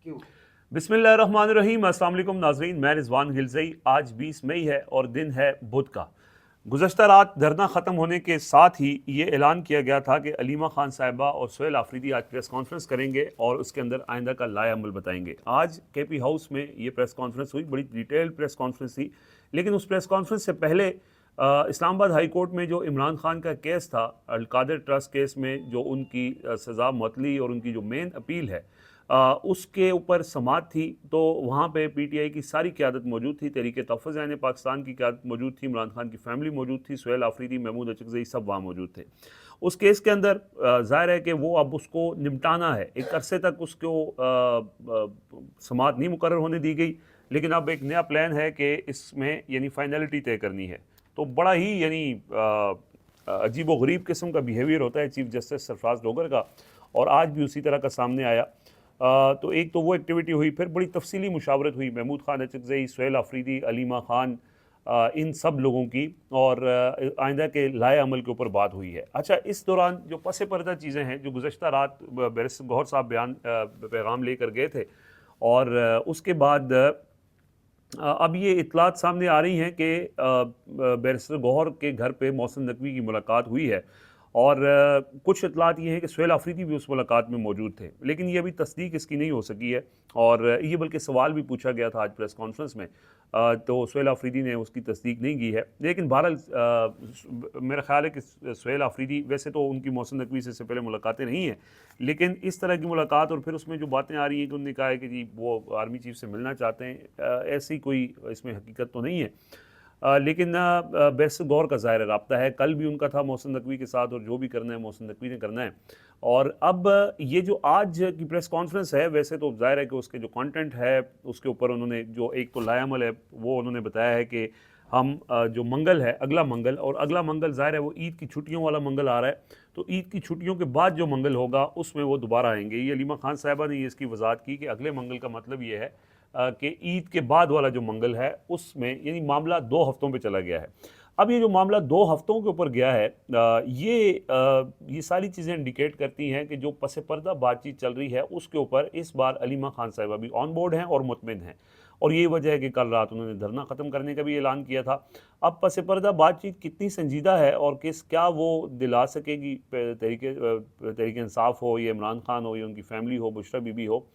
You. बिस्मिल्लाहिर्रहमानिर्रहीम। अस्सलाम वालेकुम नाज़रीन, मैं रिजवान गिलज़ई। आज 20 मई है और दिन है बुध का। गुज़श्ता रात धरना ख़त्म होने के साथ ही ये ऐलान किया गया था कि अलीमा खान साहिबा और सोहेल आफरीदी आज प्रेस कॉन्फ्रेंस करेंगे और उसके अंदर आइंदा का लाए अमल बताएंगे। आज केपी हाउस में ये प्रेस कॉन्फ्रेंस हुई, बड़ी डिटेल प्रेस कॉन्फ्रेंस थी। लेकिन उस प्रेस कॉन्फ्रेंस से पहले इस्लामाबाद हाई कोर्ट में जो इमरान खान का केस था, अलकादर ट्रस्ट केस में, जो उनकी सज़ा मुअत्तली और उनकी जो मेन अपील है उसके ऊपर समाअत थी। तो वहाँ पे पीटीआई की सारी क़यादत मौजूद थी, तहरीक तहफ़्फ़ुज़ पाकिस्तान की क़यादत मौजूद थी, इमरान खान की फैमिली मौजूद थी, सोहेल आफरीदी, महमूद अचकज़ई सब वहाँ मौजूद थे। उस केस के अंदर ज़ाहिर है कि वो अब उसको निपटाना है। एक अरसे तक उसको समाअत नहीं मुकर्रर होने दी गई, लेकिन अब एक नया प्लान है कि इसमें यानी फ़ाइनलिटी तय करनी है। तो बड़ा ही यानी अजीब व गरीब किस्म का बिहेवियर होता है चीफ जस्टिस सरफराज लोगर का, और आज भी उसी तरह का सामने आया। तो एक तो वो एक्टिविटी हुई, फिर बड़ी तफसीली मुशावरत हुई महमूद खान अचकज़ई, सोहेल आफरीदी, अलीमा खान, इन सब लोगों की, और आइंदा के लाए अमल के ऊपर बात हुई है। अच्छा, इस दौरान जो पस पर्दा चीज़ें हैं, जो गुज़श्ता रात बैरिस्टर गौहर साहब बयान पैगाम लेकर गए थे, और उसके बाद अब ये इतलात सामने आ रही हैं कि बैरिस्टर गौहर के घर पे मोहसिन नकवी की मुलाकात हुई है, और कुछ इतलात ये हैं कि सोहेल आफरीदी भी उस मुलाकात में मौजूद थे, लेकिन ये अभी तस्दीक इसकी नहीं हो सकी है। और ये बल्कि सवाल भी पूछा गया था आज प्रेस कॉन्फ्रेंस में, तो सोहेल आफरीदी ने उसकी तस्दीक नहीं की है। लेकिन बहरहाल मेरा ख्याल है कि सोहेल आफरीदी, वैसे तो उनकी मोहसिन नकवी से पहले मुलाकातें नहीं हैं, लेकिन इस तरह की मुलाकात और फिर उसमें जो बातें आ रही हैं कि उन्होंने कहा है कि जी वो आर्मी चीफ से मिलना चाहते हैं, ऐसी कोई इसमें हकीकत तो नहीं है। लेकिन बैरिस्टर गौहर का ज़ाहिर रब्ता है, कल भी उनका था मोहसिन नकवी के साथ, और जो भी करना है मोहसिन नकवी ने करना है। और अब ये जो आज की प्रेस कॉन्फ्रेंस है, वैसे तो ज़ाहिर है कि उसके जो कंटेंट है उसके ऊपर उन्होंने जो एक तो लाएअमल है वो उन्होंने बताया है कि हम जो मंगल है, अगला मंगल, और अगला मंगल ज़ाहिर है वो ईद की छुट्टियों वाला मंगल आ रहा है, तो ईद की छुट्टियों के बाद जो मंगल होगा उसमें वो दोबारा आएंगे। ये अलीमा खान साहिबा ने इसकी वजाहत की कि अगले मंगल का मतलब ये है कि ईद के बाद वाला जो मंगल है उसमें, यानी मामला 2 हफ्तों पे चला गया है। अब ये जो मामला 2 हफ्तों के ऊपर गया है, ये सारी चीज़ें इंडिकेट करती हैं कि जो पस पर्दा बातचीत चल रही है उसके ऊपर इस बार अलीमा खान साहिबा भी ऑन बोर्ड हैं और मुतमिन हैं, और यही वजह है कि कल रात उन्होंने धरना ख़त्म करने का भी ऐलान किया था। अब पस पर्दा बातचीत कितनी संजीदा है और क्या वो दिला सकेगी, तहरीक इंसाफ हो, या इमरान खान हो, या उनकी फैमिली हो, बुशरा बीबी हो,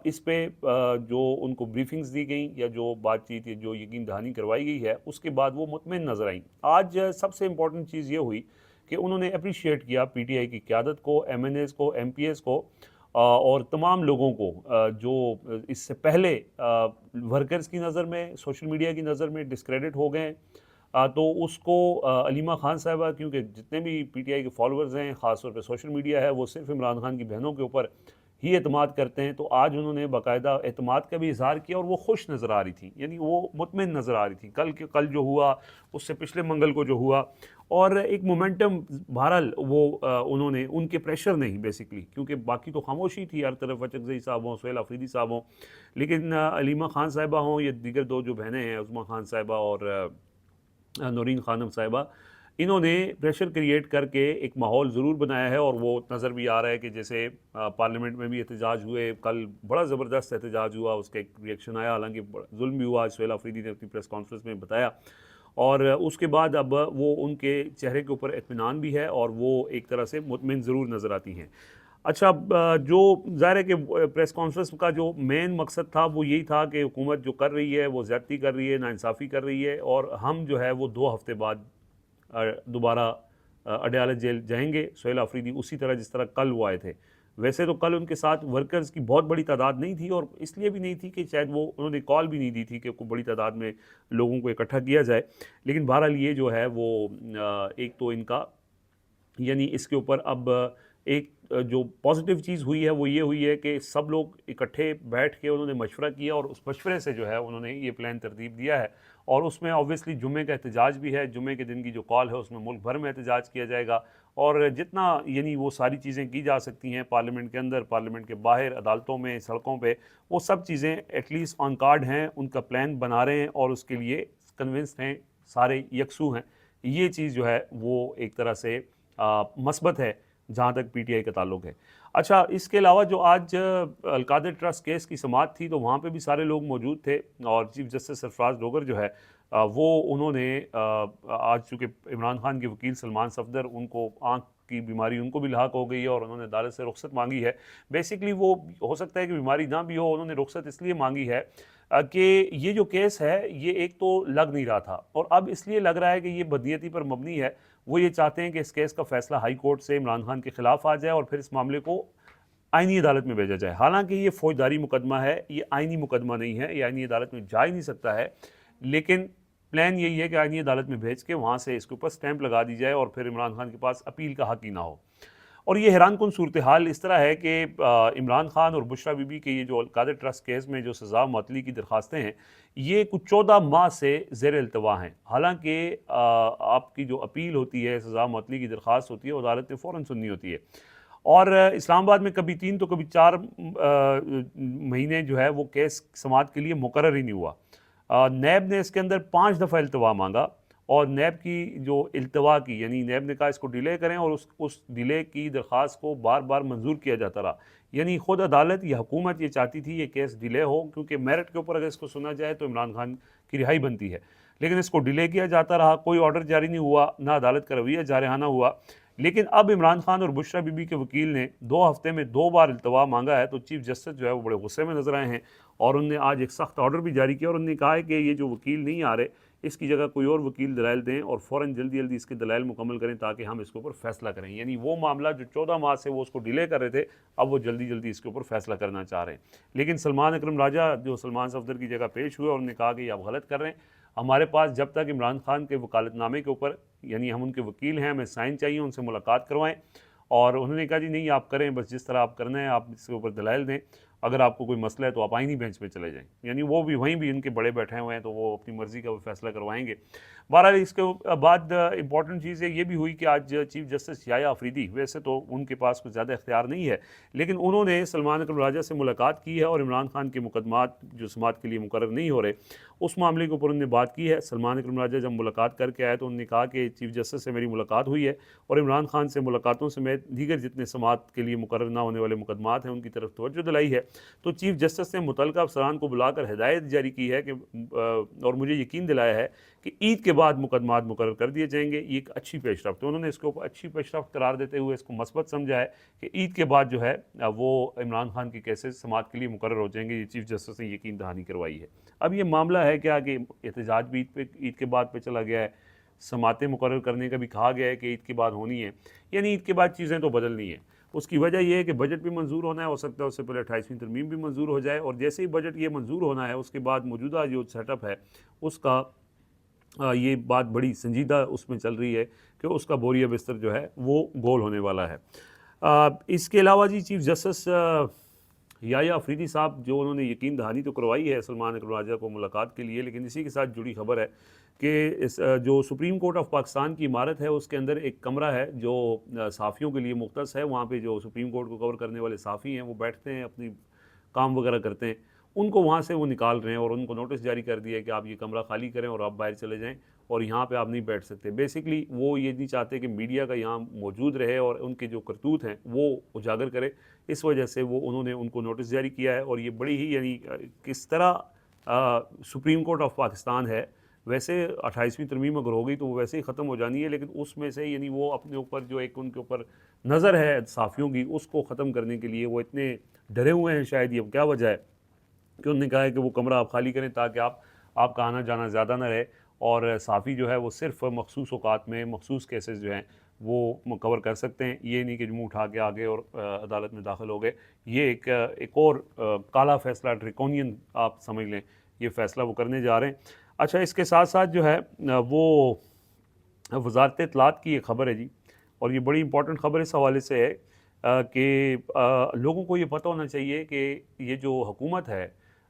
इस पे जो उनको ब्रीफिंग्स दी गई या जो बातचीत या जो यकीन दहानी करवाई गई है, उसके बाद वो मुतमिन नजर आई। आज सबसे इम्पोर्टेंट चीज़ ये हुई कि उन्होंने अप्रिशिएट किया पीटीआई की क़यादत को, एमएनएस को, एमपीएस को, और तमाम लोगों को जो इससे पहले वर्कर्स की नज़र में, सोशल मीडिया की नज़र में डिस्क्रेडिट हो गए। तो उसको अलीमा खान साहिबा, क्योंकि जितने भी पीटीआई के फॉलोअर्स हैं, ख़ासतौर पे सोशल मीडिया है, वो सिर्फ इमरान खान की बहनों के ऊपर ही एतमाद करते हैं, तो आज उन्होंने बाकायदा एतमाद का भी इजहार किया, और वो खुश नज़र आ रही थी, यानी वो मुतमिन नज़र आ रही थी। कल जो हुआ, उससे पिछले मंगल को जो हुआ, और एक मोमेंटम बहरहाल वो उन्होंने, उनके प्रेशर नहीं बेसिकली, क्योंकि बाकी तो खामोशी थी हर तरफ, अचकज़ई साहब हों, सोहेल आफरीदी साहब हों, लेकिन अलीमा खान साहिबा हों, या दीगर दो जो बहनें हैं, उज़मा खान साहिबा और नौरीन खानम साहिबा, इन्होंने प्रेशर क्रिएट करके एक माहौल ज़रूर बनाया है। और वो नज़र भी आ रहा है कि जैसे पार्लियामेंट में भी एहतजाज हुए, कल बड़ा ज़बरदस्त एहतजाज हुआ, उसका एक रिएक्शन आया, हालांकि जुल्म भी हुआ, सोहेल आफरीदी ने अपनी प्रेस कॉन्फ्रेंस में बताया। और उसके बाद अब वो, उनके चेहरे के ऊपर इत्मीनान भी है, और वो एक तरह से मुतमिन ज़रूर नज़र आती हैं। अच्छा, जो ज़ाहिर है कि प्रेस कॉन्फ्रेंस का जो मेन मकसद था वो यही था कि हुकूमत जो कर रही है वो ज़्यादती कर रही है, नाइंसाफ़ी कर रही है, और हम जो है वो 2 हफ्ते बाद दोबारा अडयाला जेल जाएंगे। सोहेल आफरीदी उसी तरह जिस तरह कल वो आए थे। वैसे तो कल उनके साथ वर्कर्स की बहुत बड़ी तादाद नहीं थी, और इसलिए भी नहीं थी कि शायद वो, उन्होंने कॉल भी नहीं दी थी कि कोई बड़ी तादाद में लोगों को इकट्ठा किया जाए। लेकिन बहरहाल ये जो है वो एक तो इनका, यानी इसके ऊपर अब एक जो पॉजिटिव चीज़ हुई है वो ये हुई है कि सब लोग इकट्ठे बैठ के उन्होंने मशवरा किया, और उस मशवरे से जो है उन्होंने ये प्लान तरतीब दिया है। और उसमें ऑब्वियसली जुम्मे का एहतजाज भी है, जुम्मे के दिन की जो कॉल है उसमें मुल्क भर में एहतजाज किया जाएगा, और जितना यानी वो सारी चीज़ें की जा सकती हैं पार्लियामेंट के अंदर, पार्लियामेंट के बाहर, अदालतों में, सड़कों पर, वो सब चीज़ें एटलीस्ट ऑन कार्ड हैं, उनका प्लान बना रहे हैं, और उसके लिए कन्विंस्ड हैं, सारे यकसू हैं। ये चीज़ जो है वो एक तरह से मस्बत है। जहाँ तक पीटीआई का ताल्लुक है। अच्छा, इसके अलावा जो आज अलकादर ट्रस्ट केस की समाअत थी तो वहाँ पे भी सारे लोग मौजूद थे और चीफ जस्टिस सरफराज डोगर जो है वो उन्होंने आज चूँकि इमरान खान के वकील सलमान सफदर, उनको आँख की बीमारी उनको भी लाक हो गई है और उन्होंने अदालत से रुख्सत मांगी है। बेसिकली वो हो सकता है कि बीमारी ना भी हो, उन्होंने रुख्सत इसलिए मांगी है कि ये जो केस है ये एक तो लग नहीं रहा था और अब इसलिए लग रहा है कि ये बदनीयती पर मबनी है। वो ये चाहते हैं कि इस केस का फैसला हाई कोर्ट से इमरान खान के खिलाफ आ जाए और फिर इस मामले को आईनी अदालत में भेजा जाए। हालांकि ये फौजदारी मुकदमा है, ये आईनी मुकदमा नहीं है, ये आईनी अदालत में जा ही नहीं सकता है, लेकिन प्लान यही है कि आईनी अदालत में भेज के वहाँ से इसके ऊपर स्टैंप लगा दी जाए और फिर इमरान खान के पास अपील का हक ही ना हो। और ये हैरान कुन सूरत हाल इस तरह है कि इमरान खान और बुशरा बीबी के ये जो अलकादर ट्रस्ट केस में जो सज़ा मुअत्तली की दरख्वास्तें हैं, ये कुछ 14 माह से ज़ेर इल्तवा हैं। हालांकि आपकी जो अपील होती है, सज़ा मुअत्तली की दरख्वास्त होती है, अदालत ने फ़ौरन सुननी होती है और इस्लामाबाद में कभी 3 तो कभी 4 महीने जो है वो केस समाअत के लिए मुकर्रर ही नहीं हुआ। नैब ने इसके अंदर 5 दफ़ा इल्तवा मांगा और नैब की जो इल्तवा की, यानी नैब ने कहा इसको डिले करें और उस डिले की दरख्वास्त को बार बार मंजूर किया जाता रहा। यानी ख़ुद अदालत या हुकूमत ये चाहती थी ये केस डिले हो, क्योंकि मेरिट के ऊपर अगर इसको सुना जाए तो इमरान खान की रिहाई बनती है, लेकिन इसको डिले किया जाता रहा, कोई ऑर्डर जारी नहीं हुआ, ना अदालत का रवैया जारहाना हुआ। लेकिन अब इमरान खान और बुशरा बीबी के वकील ने 2 हफ्ते में 2 बार इल्तवा मांगा है, तो चीफ जस्टिस जो है वो बड़े गुस्से में नजर आए हैं और उन्होंने आज एक सख्त ऑर्डर भी जारी किया और उन्होंने कहा है कि ये जो वकील नहीं आ रहे, इसकी जगह कोई और वकील दलाइल दें और फ़ौरन जल्दी जल्दी इसके दलाइल मुकम्मल करें ताकि हम इसके ऊपर फैसला करें। यानी वो मामला जो 14 माह से वो उसको डिले कर रहे थे, अब वो जल्दी जल्दी इसके ऊपर फैसला करना चाह रहे हैं। लेकिन सलमान अकरम राजा जो सलमान सफदर की जगह पेश हुए और उन्होंने कहा कि ये आप गलत कर रहे हैं, हमारे पास जब तक इमरान खान के वकालतनामे के ऊपर, यानी हम उनके वकील हैं, हमें साइन चाहिए, उनसे मुलाकात करवाएं। और उन्होंने कहा जी नहीं, आप करें, बस जिस तरह आप करना है आप इसके ऊपर दलाइल दें, अगर आपको कोई मसला है तो आप आईनी बेंच पे चले जाएं। यानी वो भी वहीं भी इनके बड़े बैठे हुए हैं तो वो अपनी मर्ज़ी का वो फैसला करवाएंगे। बहरहाल इसके बाद इंपॉर्टेंट चीज़ ये भी हुई कि आज चीफ जस्टिस याया अफरीदी, वैसे तो उनके पास कुछ ज़्यादा इख्तियार नहीं है, लेकिन उन्होंने सलमान अकरम राजा से मुलाकात की है और इमरान खान के मुकदमात जो समाअत के लिए मुकर्रर नहीं हो रहे, उस मामले के ऊपर उन्होंने बात की है। सलमान अकरम राजा जब मुलाकात करके आए तो उन्होंने कहा कि चीफ जस्टिस से मेरी मुलाकात हुई है और इमरान खान से मुलाकातों से मैं दीगर जितने समाअत के लिए मुकर्रर ना होने वाले मुकदमात हैं उनकी तरफ तवज्जो दिलाई है। तो चीफ जस्टिस ने मुतल्लिका अफसरान को बुलाकर हिदायत जारी की है कि और मुझे यकीन दिलाया है कि ईद के बाद मुकदमात मुकर्रर कर दिए जाएंगे। ये एक अच्छी पेशरफ्त, तो उन्होंने इसको अच्छी पेशरफ्त करार देते हुए इसको मस्बत समझा है कि ईद के बाद जो है वो इमरान खान के केसेस समाअत के लिए मुकर्रर हो जाएंगे। ये चीफ जस्टिस ने यकीन दहानी करवाई है। अब ये मामला है क्या कि एहतजाज भी ईद के बाद पे चला गया है, समातें मुकर्रर करने का भी कहा गया है कि ईद के बाद होनी है, यानी ईद के बाद चीज़ें तो बदलनी है। उसकी वजह यह है कि बजट भी मंजूर होना है, हो सकता है उससे पहले 28वीं तरमीम भी मंजूर हो जाए और जैसे ही बजट ये मंजूर होना है उसके बाद मौजूदा जो सेटअप है उसका ये बात बड़ी संजीदा उसमें चल रही है कि उसका बोरिया बिस्तर जो है वो गोल होने वाला है। इसके अलावा जी चीफ जस्टिस याया अफरीदी साहब जो उन्होंने यकीन दहानी तो करवाई है सलमान अकरम राजा को मुलाकात के लिए, लेकिन इसी के साथ जुड़ी खबर है कि इस जो सुप्रीम कोर्ट ऑफ पाकिस्तान की इमारत है उसके अंदर एक कमरा है जो सहाफ़ियों के लिए मुख्तस है। वहाँ पे जो सुप्रीम कोर्ट को कवर करने वाले सहाफ़ी हैं वो बैठते हैं, अपनी काम वगैरह करते हैं, उनको वहाँ से वो निकाल रहे हैं और उनको नोटिस जारी कर दिया है कि आप ये कमरा खाली करें और आप बाहर चले जाएं और यहाँ पे आप नहीं बैठ सकते। बेसिकली वो ये नहीं चाहते कि मीडिया का यहाँ मौजूद रहे और उनके जो करतूत हैं वो उजागर करे, इस वजह से वो उन्होंने उनको नोटिस जारी किया है। और ये बड़ी ही यानी किस तरह सुप्रीम कोर्ट ऑफ पाकिस्तान है, वैसे 28वीं तरमीम अगर हो गई तो वो वैसे ही ख़त्म हो जानी है, लेकिन उसमें से यानी वो अपने ऊपर जो एक उनके ऊपर नज़र है सहाफ़ियों की उसको ख़त्म करने के लिए वो इतने डरे हुए हैं। शायद ये क्या वजह है कि उन्होंने कहा है कि वो कमरा आप खाली करें ताकि आपका आना जाना ज़्यादा ना रहे और सहाफ़ी जो है वो सिर्फ मखसूस औकात में मखसूस केसेस जो हैं वो कवर कर सकते हैं। ये नहीं कि मुँह उठा के आगे और अदालत में दाखिल हो गए। ये एक और काला फ़ैसला, ड्रैकोनियन आप समझ लें, ये फ़ैसला वो करने जा रहे हैं। अच्छा, इसके साथ साथ जो है वो वज़ारत इत्तलात की एक ख़बर है जी, और ये बड़ी इंपॉर्टेंट ख़बर इस हवाले से है कि लोगों को ये पता होना चाहिए कि ये जो हुकूमत है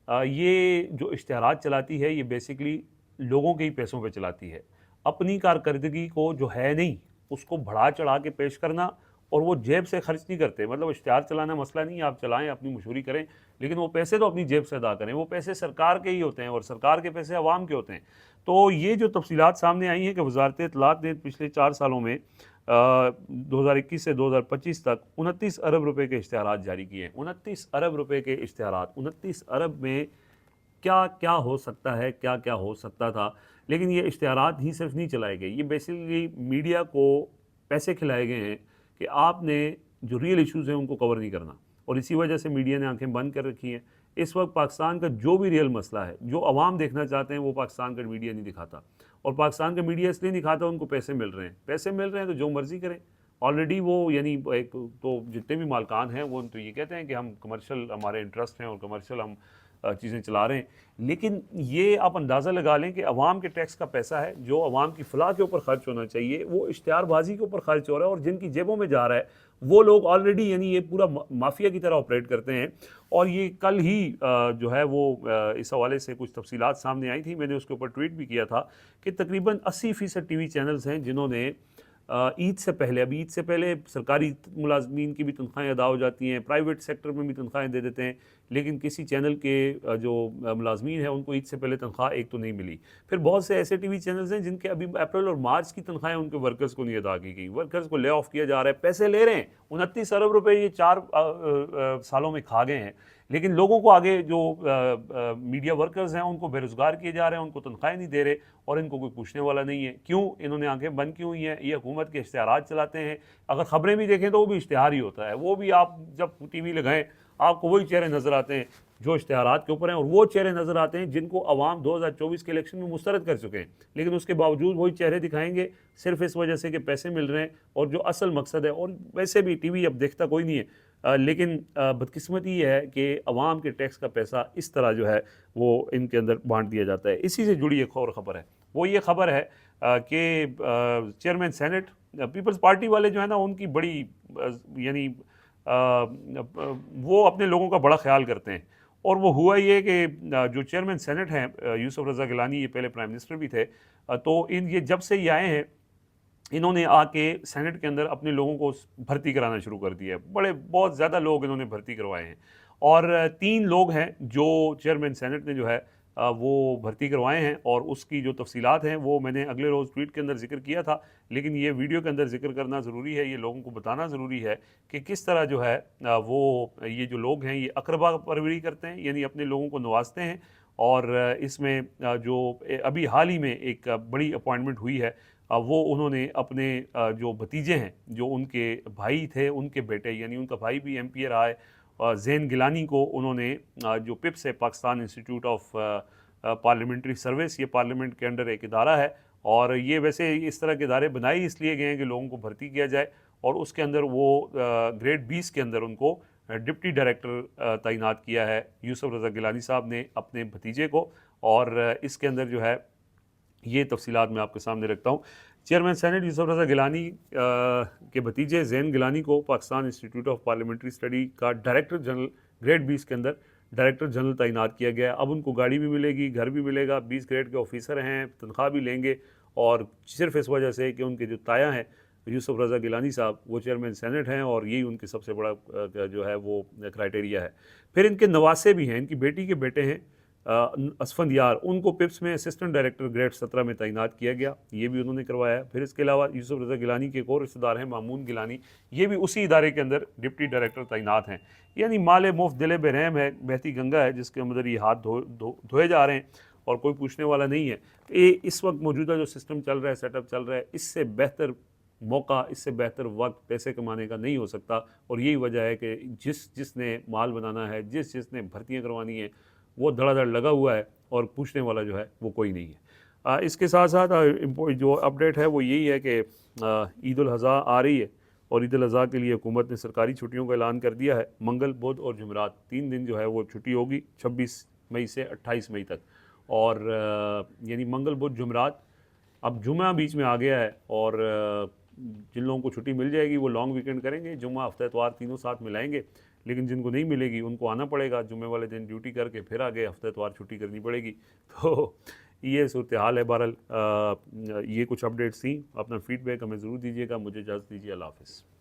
ये जो इश्तिहारात चलाती है ये बेसिकली लोगों के ही पैसों पे चलाती है। अपनी कारकर्दगी को जो है नहीं उसको बढ़ा चढ़ा के पेश करना और वो जेब से खर्च नहीं करते। मतलब इश्तिहार चलाना मसला नहीं, आप चलाएं, अपनी मशहूरी करें, लेकिन वो पैसे तो अपनी जेब से अदा करें। वो पैसे सरकार के ही होते हैं और सरकार के पैसे अवाम के होते हैं। तो ये जो तफसीलात सामने आई हैं कि वजारत इत्तलात ने पिछले 4 सालों में 2021 से 2025 तक 29 अरब रुपए के इश्तिहारात जारी किए हैं। 29 अरब रुपए के इश्तिहारात, 29 अरब में क्या क्या हो सकता है, क्या क्या हो सकता था। लेकिन ये इश्तिहारात ही सिर्फ नहीं चलाए गए, ये बेसिकली मीडिया को पैसे खिलाए गए हैं कि आपने जो रियल इश्यूज़ हैं उनको कवर नहीं करना, और इसी वजह से मीडिया ने आंखें बंद कर रखी हैं। इस वक्त पाकिस्तान का जो भी रियल मसला है, जो अवाम देखना चाहते हैं, वो पाकिस्तान का मीडिया नहीं दिखाता। और पाकिस्तान का मीडिया इसलिए नहीं दिखाता, उनको पैसे मिल रहे हैं। पैसे मिल रहे हैं तो जो मर्ज़ी करें। ऑलरेडी वो यानी एक तो जितने भी मालकान हैं वो तो ये कहते हैं कि हम कमर्शियल, हमारे इंटरेस्ट हैं और कमर्शियल हम चीज़ें चला रहे हैं। लेकिन ये आप अंदाज़ा लगा लें कि अवाम के टैक्स का पैसा है जो अवाम की फलाह के ऊपर खर्च होना चाहिए, वो इश्तिहारबाजी के ऊपर खर्च हो रहा है, और जिनकी जेबों में जा रहा है वो लोग ऑलरेडी यानी ये पूरा माफिया की तरह ऑपरेट करते हैं। और ये कल ही जो है वो इस हवाले से कुछ तफसीलात सामने आई थी, मैंने उसके ऊपर ट्वीट भी किया था कि तकरीबन 80% टीवी चैनल्स हैं जिन्होंने ईद से पहले, अभी ईद से पहले सरकारी मुलाजमीन की भी तनख्वाहें अदा हो जाती हैं, प्राइवेट सेक्टर में भी तनख्वाहें दे देते हैं, लेकिन किसी चैनल के जो मुलाजमीन हैं उनको ईद से पहले तनख्वाह एक तो नहीं मिली। फिर बहुत से ऐसे टीवी चैनल्स हैं जिनके अभी अप्रैल और मार्च की तनख्वाहें उनके वर्कर्स को नहीं अदा की गई, वर्कर्स को ले ऑफ किया जा रहा है, पैसे ले रहे हैं। 29 अरब रुपए ये 4 सालों में खा गए हैं, लेकिन लोगों को आगे जो मीडिया वर्कर्स हैं उनको बेरोजगार किए जा रहे हैं, उनको तनख्वाहें नहीं दे रहे, और इनको कोई पूछने वाला नहीं है। क्यों इन्होंने आंखें बंद की हुई हैं? ये हुकूमत के इश्तिहारात चलाते हैं। अगर ख़बरें भी देखें तो वो भी इश्तिहार ही होता है, वो भी आप जब टीवी लगाएं आपको वही चेहरे नज़र आते हैं जो इश्तिहारात के ऊपर हैं, और वो चेहरे नज़र आते हैं जिनको अवाम 2024 के इलेक्शन में मुस्तरद कर चुके हैं, लेकिन उसके बावजूद वही चेहरे दिखाएंगे सिर्फ इस वजह से कि पैसे मिल रहे हैं। और जो असल मकसद है, और वैसे भी टीवी अब देखता कोई नहीं है, लेकिन बदकिस्मती ये है कि अवाम के टैक्स का पैसा इस तरह जो है वो इनके अंदर बांट दिया जाता है। इसी से जुड़ी एक और ख़बर है, वो ये ख़बर है कि चेयरमैन सेनेट पीपल्स पार्टी वाले जो है ना, उनकी बड़ी यानी वो अपने लोगों का बड़ा ख्याल करते हैं। और वो हुआ ये कि जो चेयरमैन सेनेट हैं यूसुफ रज़ा गिलानी, ये पहले प्राइम मिनिस्टर भी थे, तो ये जब से ये आए हैं, इन्होंने आके सेनेट के अंदर अपने लोगों को भर्ती कराना शुरू कर दिया है। बहुत ज़्यादा लोग इन्होंने भर्ती करवाए हैं, और 3 लोग हैं जो चेयरमैन सेनेट ने जो है वो भर्ती करवाए हैं। और उसकी जो तफसीलात हैं वो मैंने अगले रोज़ ट्वीट के अंदर जिक्र किया था, लेकिन ये वीडियो के अंदर जिक्र करना ज़रूरी है, ये लोगों को बताना ज़रूरी है कि किस तरह जो है वो ये जो लोग हैं ये अकरबा परवरी करते हैं, यानी अपने लोगों को नवाजते हैं। और इसमें जो अभी हाल ही में एक बड़ी अपॉइंटमेंट हुई है, वो उन्होंने अपने जो भतीजे हैं, जो उनके भाई थे, उनके बेटे, यानी उनका भाई भी एमपी रहा है, ज़ैन गिलानी को उन्होंने जो पिप्स है, Pakistan institute of parliamentary service, ये पार्लियामेंट के अंडर एक इदारा है, और ये वैसे इस तरह के इदारे बनाए इसलिए गए हैं कि लोगों को भर्ती किया जाए। और उसके अंदर वो ग्रेड 20 के अंदर उनको डिप्टी डायरेक्टर तैनात किया है यूसुफ रज़ा गिलानी साहब ने अपने भतीजे को। और इसके अंदर जो है ये तफसीलात मैं आपके सामने रखता हूँ। चेयरमैन सेनेट यूसुफ रज़ा गिलानी के भतीजे ज़ैन गिलानी को Pakistan institute of parliamentary study का डायरेक्टर जनरल ग्रेड 20 के अंदर डायरेक्टर जनरल तैनात किया गया। अब उनको गाड़ी भी मिलेगी, घर भी मिलेगा, 20 ग्रेड के ऑफिसर हैं, तनख्वाह भी लेंगे, और सिर्फ इस वजह से कि उनके जो ताया हैं यूसुफ रज़ा गिलानी साहब, वो चेयरमैन सेनेट हैं, और यही उनकी सबसे बड़ा जो है वो क्राइटेरिया है। फिर इनके नवासे भी हैं, इनकी बेटी के बेटे हैं असफंदियार, उनको पिप्स में असिस्टेंट डायरेक्टर ग्रेड 17 में तैनात किया गया, ये भी उन्होंने करवाया। फिर इसके अलावा यूसुफ रज़ा गिलानी के एक और रिश्तेदार हैं मामून गिलानी, ये भी उसी इदारे के अंदर डिप्टी डायरेक्टर तैनात हैं। यानी माले मुफ्त दिले बेरहम है, बहती गंगा है जिसके अंदर ये हाथ धोए जा रहे हैं, और कोई पूछने वाला नहीं है। ये इस वक्त मौजूदा जो सिस्टम चल रहा है, सेटअप चल रहा है, इससे बेहतर मौका, इससे बेहतर वक्त पैसे कमाने का नहीं हो सकता। और यही वजह है कि जिसने माल बनाना है, जिसने भर्तियाँ करवानी है, वो धड़ाधड़ लगा हुआ है, और पूछने वाला जो है वो कोई नहीं है। इसके साथ साथ जो अपडेट है वो यही है कि ईद उल अज़हा आ रही है, और ईद उल अज़हा के लिए हुकूमत ने सरकारी छुट्टियों का ऐलान कर दिया है। मंगल, बुध और जुमेरात 3 दिन जो है वो छुट्टी होगी 26 मई से 28 मई तक। और यानी मंगल, बुध, जुमेरात, अब जुमा बीच में आ गया है, और जिन लोगों को छुट्टी मिल जाएगी वो लॉन्ग वीकेंड करेंगे, जुमा, हफ्ता, इतवार तीनों साथ मिलाएंगे। लेकिन जिनको नहीं मिलेगी उनको आना पड़ेगा, जुमे वाले दिन ड्यूटी करके फिर आगे हफ्ते इतवार छुट्टी करनी पड़ेगी। तो ये सूरत हाल है। बहरहाल ये कुछ अपडेट्स थी। अपना फीडबैक हमें ज़रूर दीजिएगा। मुझे इजाज़त दीजिए। अल्लाह हाफ़िज़।